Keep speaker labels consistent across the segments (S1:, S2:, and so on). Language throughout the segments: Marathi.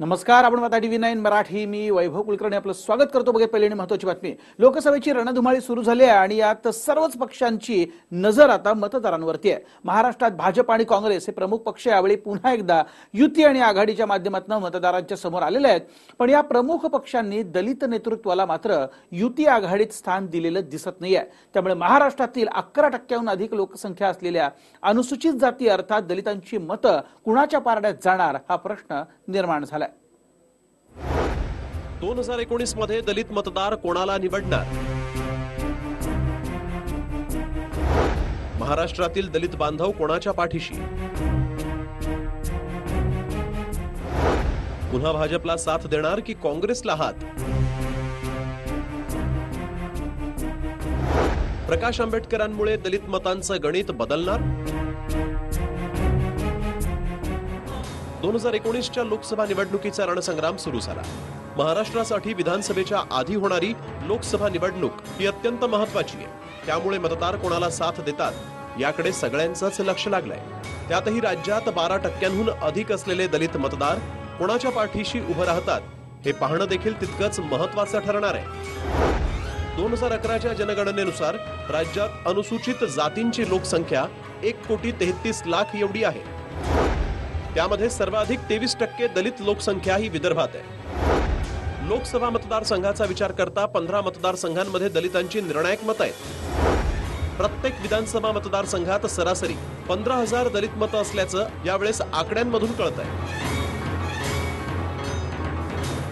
S1: नमस्कार, आपण पाहता TV9 मराठी. मी वैभव कुलकर्णी आपलं स्वागत करतो. बघा, पहिली आणि महत्त्वाची बातमी. लोकसभेची रणधुमाळी सुरू झाली आहे आणि यात सर्वच पक्षांची नजर आता मतदारांवरती आहे. महाराष्ट्रात भाजप आणि काँग्रेस हे प्रमुख पक्ष यावेळी पुन्हा एकदा युती आणि आघाडीच्या माध्यमातून मतदारांच्या समोर आलेले आहेत. पण या प्रमुख पक्षांनी दलित नेतृत्वाला मात्र युती आघाडीत स्थान दिलेलं दिसत नाहीये. त्यामुळे महाराष्ट्रातील 11% अधिक लोकसंख्या असलेल्या अनुसूचित जाती अर्थात दलितांची मतं कुणाच्या पारड्यात जाणार हा प्रश्न निर्माण झाला.
S2: 2019 मध्ये दलित मतदार कोणाला निवडणार? महाराष्ट्रातील दलित बांधव कोणाच्या पाठीशी? पुन्हा भाजपला साथ देणार की काँग्रेसला हात? प्रकाश आंबेडकरांमुळे दलित मतांचं गणित बदलणार? 2019च्या लोकसभा निवडणुकीचा रणसंग्राम सुरू झाला. महाराष्ट्रासाठी विधानसभेच्या आधी होणारी लोकसभा निवडणूक ही अत्यंत महत्त्वाची आहे. त्यामुळे मतदार कोणाला साथ देतात याकडे सगळ्यांचंच लक्ष लागलंय. त्यातही राज्यात 12%हून अधिक असलेले दलित मतदार कोणाच्या पाठीशी उभं राहतात हे पाहणं देखील तितकंच महत्त्वाचं ठरणार आहे. 2011च्या जनगणनेनुसार राज्यात अनुसूचित जातींची लोकसंख्या 1,33,00,000 एवढी आहे. त्यामध्ये सर्वाधिक 23% दलित लोकसंख्या ही विदर्भात आहे. लोकसभा मतदारसंघाचा विचार करता 15 मतदारसंघांमध्ये दलितांची निर्णायक मतं आहेत. प्रत्येक विधानसभा मतदारसंघात सरासरी 15,000 दलित मतं असल्याचं यावेळेस आकड्यांमधून कळत आहे.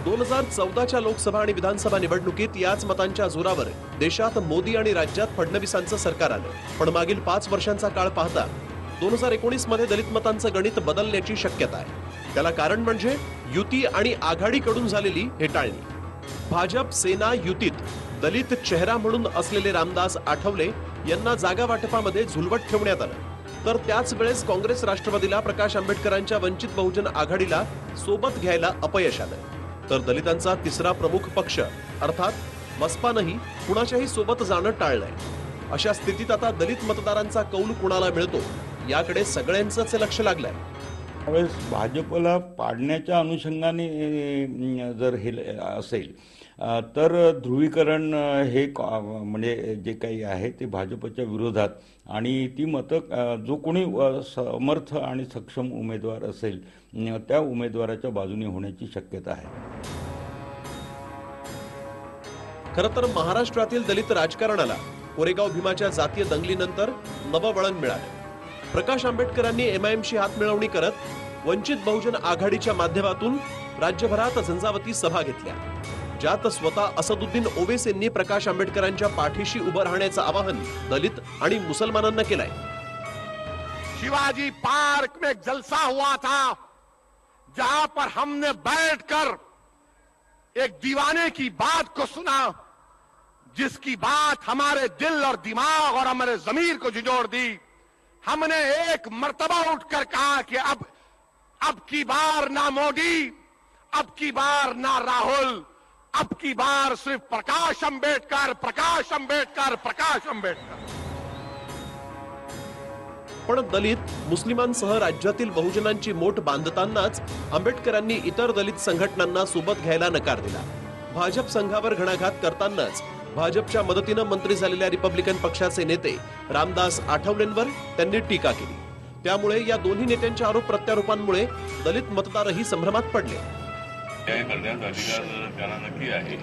S2: 2014च्या लोकसभा आणि विधानसभा निवडणुकीत याच मतांच्या जोरावर देशात मोदी आणि राज्यात फडणवीसांचं सरकार आलं. पण मागील 5 वर्षांचा काळ पाहता 2019 मध्ये दलित मतांचं गणित बदलण्याची शक्यता आहे. त्याला कारण म्हणजे युती आणि आघाडीकडून झालेली हेटाळणी. भाजप सेना युतीत दलित चेहरा म्हणून असलेले रामदास आठवले यांना जागा वाटपामध्ये झुलवत ठेवण्यात आलं. तर त्याच वेळेस काँग्रेस राष्ट्रवादीला प्रकाश आंबेडकरांच्या वंचित बहुजन आघाडीला सोबत घ्यायला अपयश आलं. तर दलितांचा तिसरा प्रमुख पक्ष अर्थात बसपानंही कुणाच्याही सोबत जाणं टाळलंय. अशा स्थितीत आता दलित मतदारांचा कौल कुणाला मिळतो याकडे सगळ्यांचंच लक्ष लागलंय.
S3: त्यावेळेस भाजपला पाडण्याच्या अनुषंगाने जर हे असेल तर ध्रुवीकरण हे म्हणजे जे काही आहे ते भाजपच्या विरोधात आणि ती मतं जो कोणी समर्थ आणि सक्षम उमेदवार असेल त्या उमेदवाराच्या बाजूने होण्याची शक्यता आहे.
S2: खरं तर महाराष्ट्रातील दलित राजकारणाला कोरेगाव भीमाच्या जातीय दंगलीनंतर नवं वळण मिळालं. प्रकाश आंबेडकरांनी MIMशी हात मिळवणी करत वंचित बहुजन आघाडीच्या माध्यमातून राज्यभरात झंझावती सभा घेतल्या, ज्यात स्वतः असदुद्दीन ओवेसींनी प्रकाश आंबेडकरांच्या पाठीशी उभं राहण्याचं आवाहन दलित आणि मुसलमानांना केलंय.
S4: शिवाजी पार्क में एक जलसा हुआ था जहां पर हमने बैठकर एक दीवाने की बात को सुना, जिसकी बात हमारे दिल और दिमाग और हमारे जमीर को झिझोड़ दी. हमने एक मर्तबा उठकर कहा कि अब की बार ना मोदी, अब की बार ना राहुल, अब की बार सिर्फ प्रकाश अंबेडकर, प्रकाश अंबेडकर, प्रकाश अंबेडकर.
S2: पण दलित मुस्लिमांसह राज्यातील बहुजनांची मोठ बांधतानाच आंबेडकरांनी इतर दलित संघटनांना सोबत घ्यायला नकार दिला. भाजप संघावर घणाघात करतानाच भाजपच्या मदतीनं मंत्री झालेल्या रिपब्लिकन पक्षाचे नेते रामदास आठवलेंवर त्यांनी टीका केली. त्यामुळे या दोन्ही नेत्यांच्या आरोप प्रत्यारोपांमुळे दलित मतदारही संभ्रमात पडले.
S5: करण्याचा अधिकार त्यांना नक्की आहे,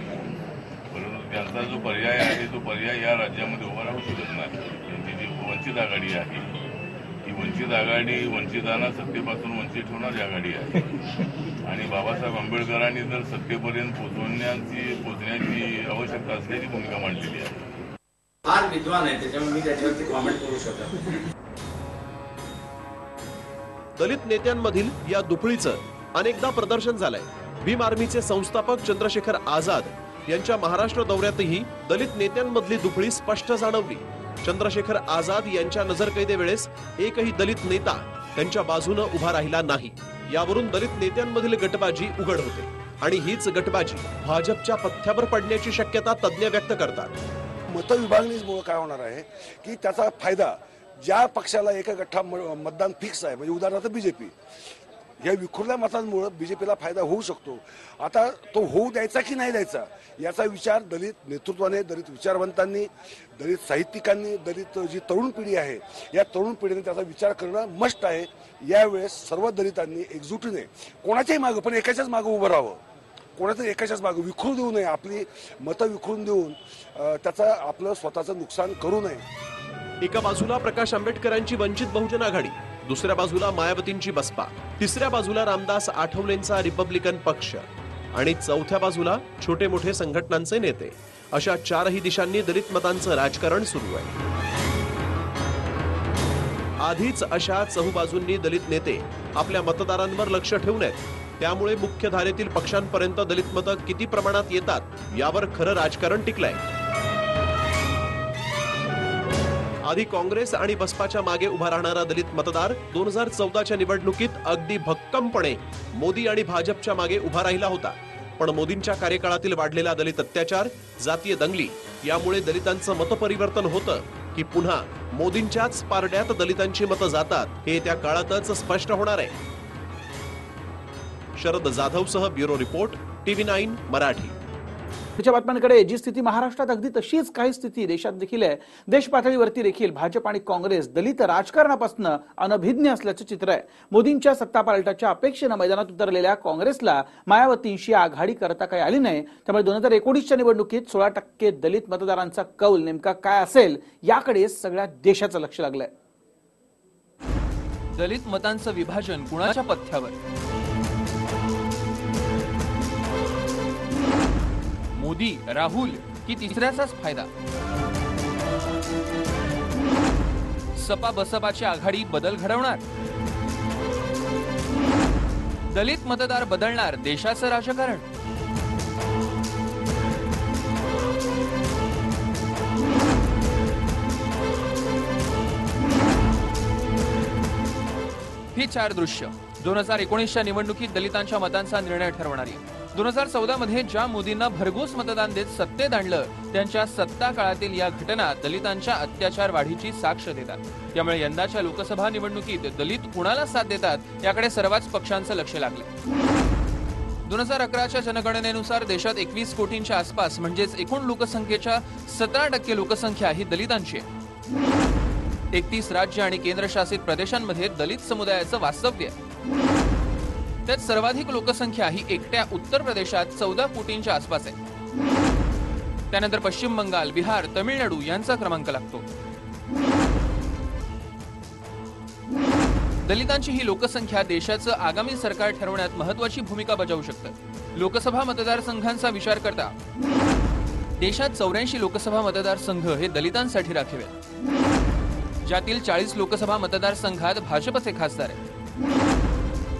S5: परंतु त्यांचा जो पर्याय आहे तो पर्याय या राज्यामध्ये उभा राहू शकत नाही. त्यांची जी वंचित आघाडी आहे ही वंचित आघाडी वंचितांना सत्तेपासून वंचित ठेवणारी आघाडी आहे आणि बाबासाहेब आंबेडकरांनी जर सत्तेपर्यंत पोहोचण्याची आवश्यकता असल्याची भूमिका मांडलेली आहे.
S6: फार विद्वान आहे, त्याच्यामुळे मी त्याच्यावरती कॉमेंट करू शकतो.
S2: दलित नेत्यांमधील या दुफळीचं अनेकदा प्रदर्शन झालंय. भीम आर्मीचे संस्थापक चंद्रशेखर आझाद यांच्या महाराष्ट्र दौऱ्यातही दलित नेत्यांमधली दुफळी स्पष्ट जाणवली. चंद्रशेखर आझाद यांच्या नजरकैदेवेळेस एकही दलित नेता त्यांच्या बाजूने उभा राहिला नाही. यावरून दलित नेत्यांमधील गटबाजी उघड होते आणि हीच गटबाजी भाजपच्या पथ्यावर पडण्याची शक्यता तज्ञ व्यक्त करतात.
S7: मतविभागणीमुळे काय होणार आहे की त्याचा फायदा ज्या पक्षाला एका गठ्ठा मतदान फिक्स आहे, म्हणजे उदाहरणार्थ बीजेपी, या विखुरल्या मतांमुळे बीजेपीला फायदा होऊ शकतो. आता तो होऊ द्यायचा की नाही द्यायचा याचा विचार दलित नेतृत्वाने, दलित विचारवंतांनी, दलित साहित्यिकांनी, दलित जी तरुण पिढी आहे या तरुण पिढीने त्याचा विचार करणं मस्ट आहे. यावेळेस सर्व दलितांनी एकजुटीने कोणाच्याही मागं, पण एकाच्याच मागं उभं राहावं. कोणाचं एकाच्याच मागं विखरू देऊ नये, आपली मतं विखरून देऊन त्याचं आपलं स्वतःचं नुकसान करू नये.
S2: एका बाजूला प्रकाश आंबेडकरांची वंचित बहुजन आघाडी, दुसऱ्या बाजूला मायावतींची बसपा, तिसऱ्या बाजूला रामदास आठवलेंचा रिपब्लिकन पक्ष आणि चौथ्या बाजूला छोटे मोठे संघटनांचे नेते, अशा चारही दिशांनी दलित मतांचं राजकारण सुरू आहे. आधीच अशा चहूबाजूंनी दलित नेते आपल्या मतदारांवर लक्ष ठेवून आहेत. त्यामुळे मुख्य धारेतील पक्षांपर्यंत दलित मतं किती प्रमाणात येतात यावर खरं राजकारण टिकलंय. आधी काँग्रेस आणि बसपाच्या मागे उभा राहणारा दलित मतदार 2014च्या निवडणुकीत अगदी भक्कमपणे मोदी आणि भाजपच्या मागे उभा राहिला होता. पण मोदींच्या कार्यकाळातील वाढलेला दलित अत्याचार, जातीय दंगली यामुळे दलितांचं मतपरिवर्तन होतं की पुन्हा मोदींच्याच पारड्यात दलितांची मतं जातात हे त्या काळातच स्पष्ट होणार आहे. शरद जाधवसह ब्युरो रिपोर्ट, TV9 मराठी.
S1: पुढच्या बातम्यांकडे. जी स्थिती महाराष्ट्रात अगदी तशीच काही स्थिती देशात देखील आहे. देश पातळीवरती देखील भाजप आणि काँग्रेस दलित राजकारणापासून अनभिज्ञ असल्याचं चित्र आहे. मोदींच्या सत्ता पालटाच्या अपेक्षेनं मैदानात उतरलेल्या काँग्रेसला मायावतींशी आघाडी करता काही आली नाही. त्यामुळे 2019च्या निवडणुकीत 16% दलित मतदारांचा कौल नेमका काय असेल याकडे सगळ्या देशाचं लक्ष लागलंय.
S8: दलित मतांचं विभाजन कुणाच्या पथ्यावर? मोदी, राहुल की तिसऱ्याचाच फायदा? सपा बसपाची आघाडी बदल घडवणार? दलित मतदार बदलणार देशाचं राजकारण? ही चार दृश्य 2019च्या निवडणुकीत दलितांच्या मतांचा निर्णय ठरवणारी. 2014 मध्ये ज्या मोदींना भरघोस मतदान देत सत्तेत आणलं त्यांच्या सत्ता काळातील या घटना दलितांच्या अत्याचार वाढीची साक्ष देतात. त्यामुळे यंदाच्या लोकसभा निवडणुकीत दलित कुणाला साथ देतात याकडे सर्वच पक्षांचं लक्ष लागलं. 2011च्या जनगणनेनुसार देशात 21 कोटींच्या आसपास म्हणजेच एकूण लोकसंख्येच्या 17% लोकसंख्या ही दलितांची आहे. 31 राज्य आणि केंद्रशासित प्रदेशांमध्ये दलित समुदायाचं वास्तव्य आहे. त्यात सर्वाधिक लोकसंख्या ही एकट्या उत्तर प्रदेशात 14 कोटींच्या आसपास आहे. त्यानंतर पश्चिम बंगाल, बिहार, तमिळनाडू यांचा क्रमांक लागतो. दलितांची ही लोकसंख्या देशाचं आगामी सरकार ठरवण्यात महत्वाची भूमिका बजावू शकते. लोकसभा मतदारसंघांचा विचार करता देशात 84 लोकसभा मतदारसंघ हे दलितांसाठी राखीव आहेत, ज्यातील 40 लोकसभा मतदारसंघात भाजपचे खासदार आहेत.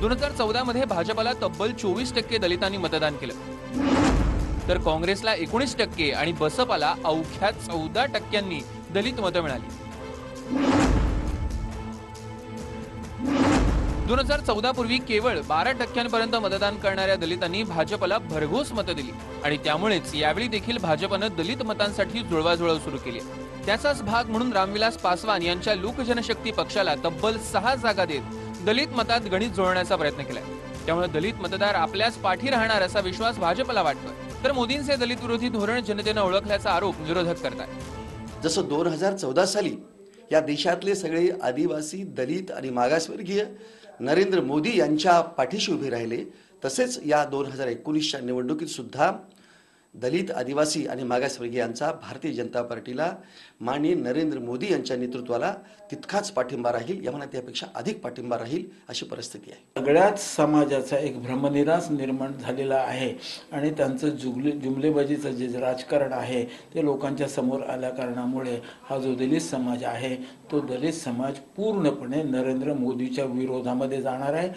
S8: 2014 मध्ये भाजपला तब्बल 24% दलितांनी मतदान केलं, तर काँग्रेसला 19% आणि बसपाला अवघ्या 14% दलित मतं मिळाली. 2014 पूर्वी केवळ 12% मतदान करणाऱ्या दलितांनी भाजपला भरघोस मतं दिली आणि त्यामुळेच यावेळी देखील भाजपनं दलित मतांसाठी जुळवाजुळव सुरू केली. त्याचाच भाग म्हणून रामविलास पासवान यांच्या लोकजनशक्ती पक्षाला तब्बल 6 जागा देत दलित मतात गणित जुळवण्याचा प्रयत्न केलाय. त्यामुळे दलित मतदार आपल्याच पाठी राहणार असा विश्वास भाजपला वाटतोय. तर मोदींचे दलित विरोधी धोरण जनतेनं ओळखल्याचा आरोप विरोधक करतात.
S9: जसं 2014 साली या देशातले सगळे आदिवासी, दलित आणि मागासवर्गीय नरेंद्र मोदी यांच्या पाठीशी उभे राहिले, तसेच या 2019च्या निवडणुकीत सुद्धा दलित, आदिवासी आणि मागासवर्गीयांचा भारतीय जनता पार्टीला माननीय नरेंद्र मोदी यांच्या नेतृत्वाला तितकाच पाठिंबा राहील, यामध्ये त्यापेक्षा अधिक पाठिंबा राहील अशी परिस्थिती आहे.
S10: सगळ्याच समाजाचा एक भ्रमनिरास निर्माण झालेला आहे आणि त्यांचं जुमलेबाजीचं जे राजकारण आहे ते लोकांच्या समोर आल्या कारणामुळे हा जो दलित समाज आहे तो दलित समाज पूर्णपणे नरेंद्र मोदीच्या विरोधामध्ये जाणार आहे.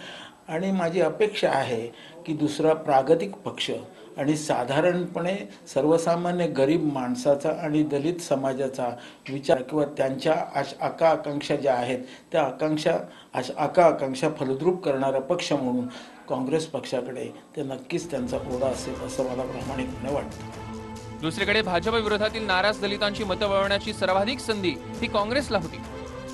S10: आणि माझी अपेक्षा आहे की दुसरा प्रागतिक पक्ष आणि साधारणपणे सर्वसामान्य गरीब माणसाचा आणि दलित समाजाचा विचार किंवा त्यांच्या आकांक्षा ज्या आहेत त्या आकांक्षा फलद्रूप करणारा पक्ष म्हणून काँग्रेस पक्षाकडे ते नक्कीच त्यांचा ओढा असेल असं मला प्रामाणिकपणे वाटतं.
S8: दुसरीकडे भाजप विरोधातील नाराज दलितांची मतं वळवण्याची सर्वाधिक संधी ही काँग्रेसला होती,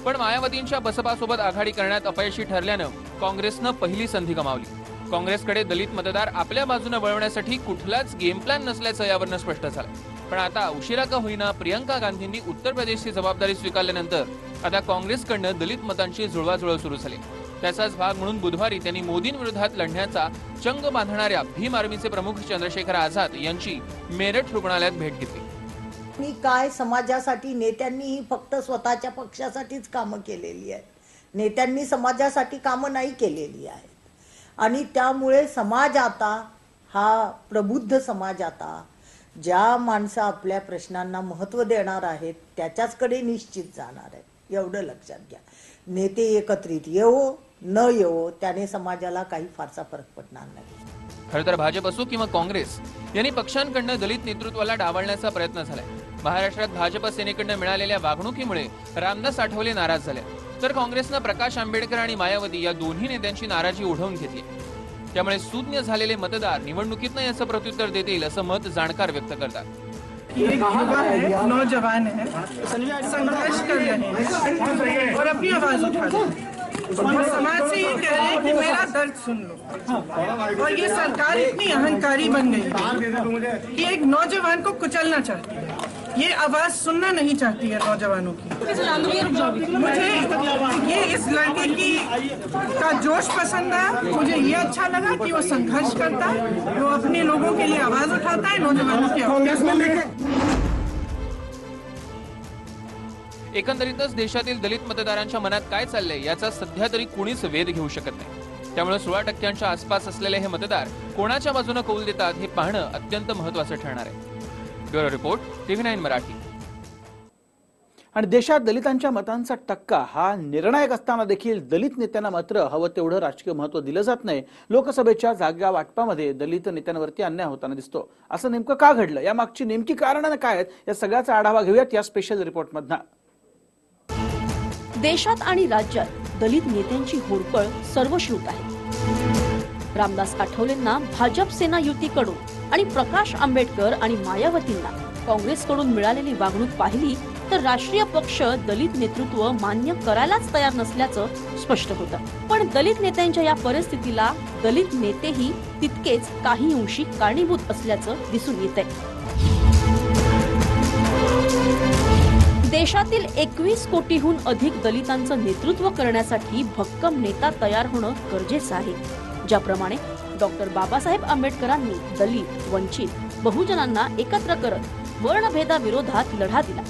S8: पण मायावतींच्या बसपासोबत आघाडी करण्यात अपयशी ठरल्यानं काँग्रेसनं पहिली संधी गमावली. काँग्रेसकडे दलित मतदार आपल्या बाजूने वळवण्यासाठी कुठलाच गेम प्लॅन नसल्याचं यावरनं स्पष्ट झालं. पण आता उशिरा का होईना प्रियंका गांधींनी उत्तर प्रदेशची जबाबदारी स्वीकारल्यानंतर आता काँग्रेसकडनं दलित मतांची जुळवाजुळव सुरू झाली. त्याचाच भाग म्हणून बुधवारी त्यांनी मोदींविरोधात लढण्याचा चंग बांधणाऱ्या भीम आर्मीचे प्रमुख चंद्रशेखर आझाद यांची मेरठ रुग्णालयात भेट घेतली.
S11: काय समाजासाठी नेत्यांनी फक्त स्वतःच्या पक्षासाठीच कामं केलेली आहेत. नेत्यांनी समाजासाठी कामं नाही केलेली आहेत. आणि त्यामुळे समाज आता हा प्रबुद्ध समाज आता ज्या माणसं आपल्या प्रश्नांना महत्त्व देणार आहेत त्याच्याचकडे निश्चित जाणार आहे. एवढं लक्षात घ्या. नेते एकत्रित येवो न येवो त्याने समाजाला काही फारसा फरक पडणार नाही.
S8: खरं तर भाजप असो किंवा काँग्रेस यांनी पक्षांकडनं दलित नेतृत्वाला डावलण्याचा प्रयत्न झालाय. महाराष्ट्रात भाजप सेनेकडनं मिळालेल्या वागणुकीमुळे रामदास आठवले नाराज झाले, तर काँग्रेसनं प्रकाश आंबेडकर आणि मायावती या दोन्ही नेत्यांची नाराजी ओढवून घेतली. त्यामुळे शून्य झालेले मतदार निवडणुकीतनं याचं प्रत्युत्तर देतील असं मत जाणकार व्यक्त करतात.
S12: एक युवा है, नौजवान है, संघर्ष कर रहे हैं और अपनी आवाज उठा रहे हैं और समाज से ये कह रहे हैं कि मेरा दर्द सुन लो. और ये सरकार इतनी अहंकारी बन गई है कि एक नौजवान को कुचलना चाहती है. ये आवाज सुनना नहीं चाहती है नौजवानों की. मुझे ये इस लड़के की का जोश पसंद आया. मुझे ये अच्छा लगा कि वो संघर्ष करता है, वो अपने लोगों के लिए आवाज उठाता है, नौजवानों की आवाज.
S8: एकंदरीतच देशातील दलित मतदारांच्या मनात काय चाललंय याचा सध्या तरी कुणीच वेध घेऊ शकत नाही. त्यामुळे 16% आसपास असलेले हे मतदार कोणाच्या बाजूने कौल देतात हे पाहणं अत्यंत महत्त्वाचं ठरणार आहे. Bureau report, TV9 Marathi.
S1: आणि देशात दलितांच्या मतांचा टक्का हा निर्णायक असताना देखील दलित नेत्यांना मात्र हवं तेवढं राजकीय महत्त्व दिलं जात नाही. लोकसभेच्या जागा वाटपामध्ये दलित नेत्यांवरती अन्याय होताना दिसतो. असं नेमकं का घडलं, या मागची नेमकी कारणं काय आहेत, या सगळ्याचा आढावा घेऊयात या स्पेशल रिपोर्टमधनं.
S13: देशात आणि राज्यात दलित नेत्यांची होरपळ सर्वश्रुत आहे. रामदास आठवलेंना भाजप सेना युतीकडून आणि प्रकाश आंबेडकर आणि मायावतींना काँग्रेसकडून मिळालेली वागणूक पाहिली तर राष्ट्रीय पक्ष दलित नेतृत्व मान्य करायलाच तयार नसल्याचं स्पष्ट होतं. पण दलित नेत्यांच्या या परिस्थितीला दलित नेतेही तितकेच काही अंशी कारणीभूत असल्याचं दिसून येतंय. देशातील 21 कोटीहून अधिक दलितांचं नेतृत्व करण्यासाठी भक्कम नेता तयार होणं गरजेचं आहे. ज्याप्रमाणे डॉक्टर बाबासाहेब आंबेडकरांनी दलित, वंचित, बहुजनांना एकत्र करत वर्णभेदाविरोधात लढा दिला,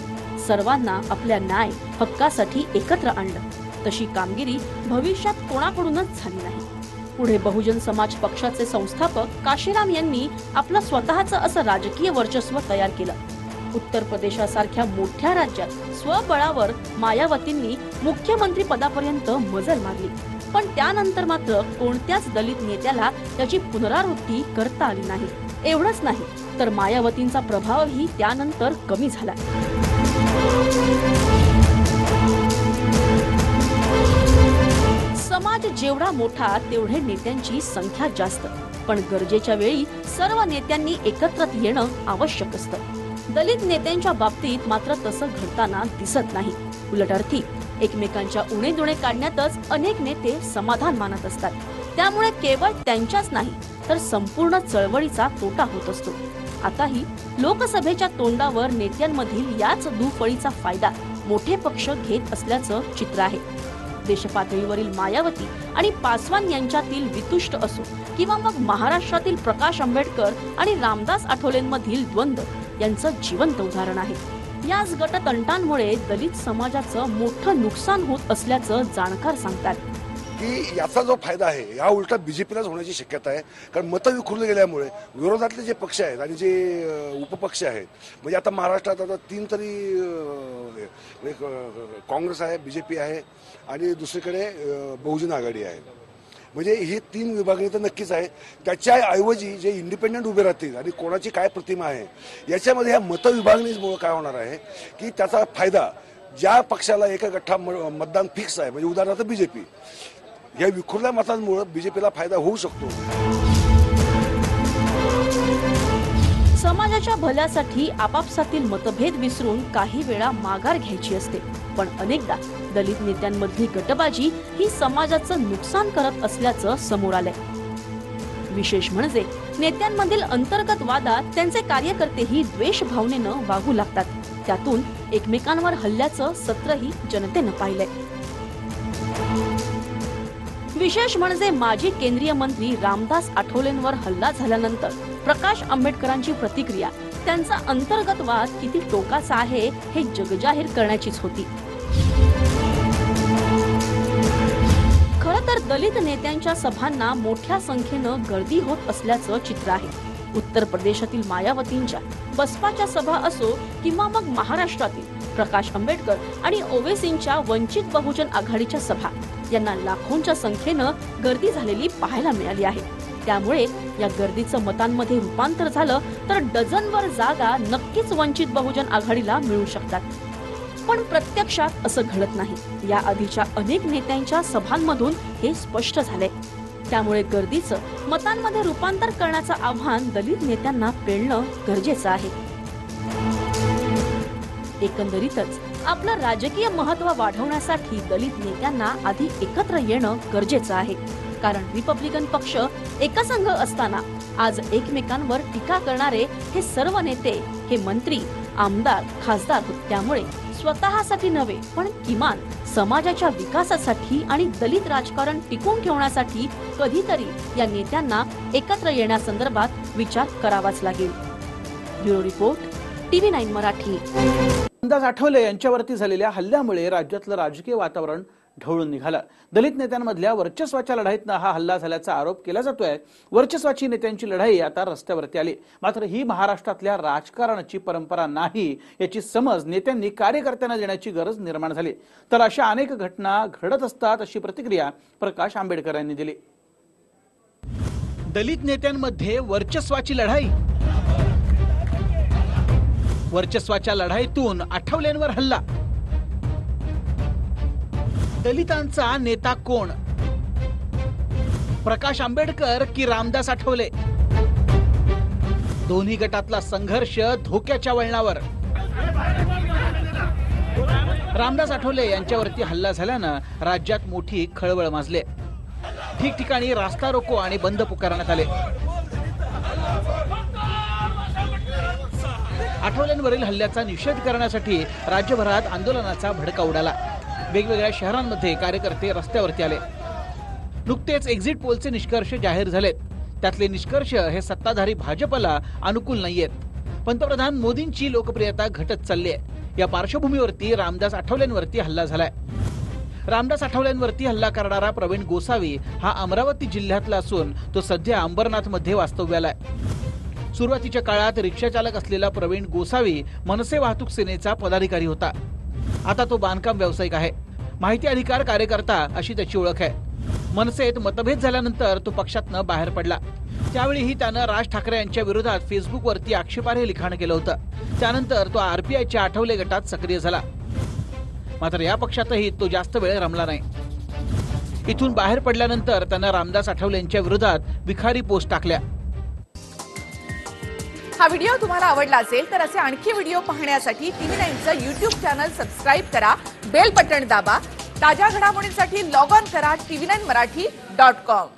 S13: सर्वांना आपल्या न्याय हक्कासाठी एकत्र आणलं, तशी कामगिरी भविष्यात कोणाकडूनच झाली नाही. पुढे बहुजन समाज पक्षाचे संस्थापक काशीराम यांनी आपलं स्वतःचं असं राजकीय वर्चस्व तयार केलं. उत्तर प्रदेशासारख्या मोठ्या राज्यात स्वबळावर मायावतींनी मुख्यमंत्री पदापर्यंत मजल मारली. पण त्यानंतर मात्र कोणत्याच दलित नेत्याला त्याची पुनरावृत्ती करता आली नाही. एवढंच नाही तर मायावतींचा प्रभावही त्यानंतर कमी झाला. समाज जेवढा मोठा तेवढे नेत्यांची संख्या जास्त. पण गरजेच्या वेळी सर्व नेत्यांनी एकत्रित येणं आवश्यक असतं. दलित नेत्यांच्या बाबतीत मात्र तसं घडताना दिसत नाही. उलट अर्थी एकमेकांच्या उणेदुणे काढण्यातच अनेक नेते समाधान मानत असतात. त्यामुळे केवळ त्यांच्याच नाही तर संपूर्ण चळवळीचा तोटा होत असतो. आताही लोकसभेच्या तोंडावर नेत्यांमधील याच दुफळीचा फायदा मोठे पक्ष घेत असल्याचं चित्र आहे. देशपातळीवरील मायावती आणि पासवान यांच्यातील वितुष्ट असो किंवा मग महाराष्ट्रातील प्रकाश आंबेडकर आणि रामदास आठवलेंमधील द्वंद्व यांचं जिवंत उदाहरण आहे. याच गटतंटांमुळे दलित समाजाचं मोठं नुकसान होत असल्याचं जाणकार सांगतात
S7: की याचा जो फायदा आहे या उलटा बीजेपीलाच होण्याची शक्यता आहे. कारण मतं विखुरले गेल्यामुळे विरोधातले जे पक्ष आहेत आणि जे उपपक्ष आहेत, म्हणजे आता महाराष्ट्रात आता 3 तरी काँग्रेस आहे, बीजेपी आहे आणि दुसरीकडे बहुजन आघाडी आहे. म्हणजे ही 3 विभागणी तर नक्कीच आहे. त्याच्याऐवजी जे इंडिपेंडंट उभे राहतील आणि कोणाची काय प्रतिमा आहे याच्यामध्ये ह्या मतविभागणीमुळे काय होणार आहे की त्याचा फायदा ज्या पक्षाला एका गठ्ठा मतदान फिक्स आहे, म्हणजे उदाहरणार्थ बीजेपी, या विखुरल्या मतांमुळे बीजेपीला फायदा होऊ शकतो.
S13: समाजाच्या भल्यासाठी आपापसातील मतभेद विसरून काही वेळा माघार घ्यायची असते. पण अनेकदा दलित नेत्यांमधली गटबाजी ही समाजाचं नुकसान करत असल्याचं समोर आलंय। विशेष म्हणजे नेत्यांमधील अंतर्गत वादात त्यांचे कार्यकर्तेही द्वेष भावनेनं वागू लागतात, त्यातून एकमेकांवर हल्ल्याचं सत्रही जनतेनं पाहिलंय। विशेष म्हणजे माजी केंद्रीय मंत्री रामदास आठवलेंवर हल्ला झाल्यानंतर प्रकाश आंबेडकरांची प्रतिक्रिया त्यांचा अंतर्गत वाद किती टोकाचा आहे हे जगजाहीर करण्याचीच होती। खरं तर दलित नेत्यांच्या सभांना मोठ्या संख्येनं गर्दी होत असल्याचं चित्र आहे। उत्तर प्रदेशातील मायावतींच्या बसपाच्या सभा असो किंवा मग महाराष्ट्रातील प्रकाश आंबेडकर आणि ओवेसींच्या वंचित बहुजन आघाडीच्या सभा यांना लाखोंच्या संख्येनं गर्दी झालेली पाहायला मिळाली आहे। त्यामुळे या गर्दीचं मतांमध्ये रूपांतर झालं तर डझनभर जागा नक्कीच वंचित बहुजन आघाडीला मिळू शकतात, पण प्रत्यक्षात असं घडत नाही। या आधीच्या अनेक नेत्यांच्या सभांमधून हे स्पष्ट झालंय। त्यामुळे गर्दीचं मतांमध्ये रूपांतर करण्याचं आव्हान दलित नेत्यांना पेलणं गरजेचं आहे। एकंदरीतच आपलं राजकीय महत्त्व वाढवण्यासाठी दलित नेत्यांना आधी एकत्र येणं गरजेचं आहे, कारण रिपब्लिकन पक्ष एकसंघ असताना आज एकमेकांवर टीका करणारे हे सर्व नेते हे मंत्री, आमदार, खासदार होते। त्यामुळे स्वतःसाठी नव्हे पण किमान समाजाच्या विकासासाठी आणि दलित राजकारण टिकवून ठेवण्यासाठी कधीतरी या नेत्यांना एकत्र येण्यासंदर्भात विचार करावाच लागेल। Bureau report, TV9 Marathi.
S1: Ramdas Athawale यांच्यावरती झालेल्या हल्ल्यामुळे राज्यातलं राजकीय वातावरण ढवळून निघालं। दलित नेत्यांमधल्या वर्चस्वाच्या लढाईतनं हा हल्ला झाल्याचा आरोप केला जातोय। वर्चस्वाची नेत्यांची लढाई आता रस्त्यावरती आली, मात्र ही महाराष्ट्रातल्या राजकारणाची परंपरा नाही याची समज नेत्यांनी कार्यकर्त्यांना देण्याची गरज निर्माण झाली। तर अशा अनेक घटना घडत असतात अशी प्रतिक्रिया प्रकाश आंबेडकर यांनी दिली। दलित नेत्यांमध्ये वर्चस्वाची लढाई, वर्चस्वाच्या लढाईतून आठवलेंवर हल्ला। दलितांचा नेता कोण, प्रकाश आंबेडकर की रामदास आठवले? दोन्ही गटातला संघर्ष धोक्याच्या वळणावर। रामदास आठवले यांच्यावरती हल्ला झाल्यानं राज्यात मोठी खळबळ माजली। ठिकठिकाणी रास्ता रोको आणि बंद पुकारण्यात आले। आठवलेंवरील हल्ल्याचा निषेध करण्यासाठी राज्यभरात आंदोलनाचा भडका उडाला। वेगवेगळ्या शहरांमध्ये कार्यकर्ते रस्त्यावरती आले। नुकतेच एक्झिट पोलचे निष्कर्ष जाहीर झालेत, त्यातले निष्कर्ष हे सत्ताधारी भाजपला अनुकूल नाहीयेत। पंतप्रधान मोदींची लोकप्रियता घटत चालली आहे। या पार्श्वभूमीवरती रामदास आठवलेंवरती हल्ला झालाय। रामदास आठवलेंवरती हल्ला करणारा प्रवीण गोसावी हा अमरावती जिल्ह्यातला असून तो सध्या अंबरनाथमध्ये वास्तव्याला आहे। सुरुवातीच्या काळात रिक्षा चालक असलेला प्रवीण गोसावी मनसे वाहतूक सेनेचा पदाधिकारी होता। आता तो बांधकाम व्यावसायिक आहे। माहिती अधिकार कार्यकर्ता अशी त्याची ओळख आहे। मनसेत मतभेद झाल्यानंतर तो पक्षातनं बाहेर पडला। त्यावेळीही त्यानं राज ठाकरे यांच्या विरोधात फेसबुकवरती आक्षेपार्ह लिखाण केलं होतं। त्यानंतर तो आरपीआयच्या आठवले गटात सक्रिय झाला, मात्र या पक्षातही तो जास्त वेळ रमला नाही। इथून बाहेर पडल्यानंतर त्यानं रामदास आठवले यांच्या विरोधात विखारी पोस्ट टाकल्या।
S14: हा व्हिडिओ तुम्हाला आवडला असेल तर असे आणखी व्हिडिओ पाहण्यासाठी TV9चं YouTube चॅनल सबस्क्राइब करा, बेल बटन दाबा। ताज्या घडामोडींसाठी लॉग ऑन करा tv9marathi.com।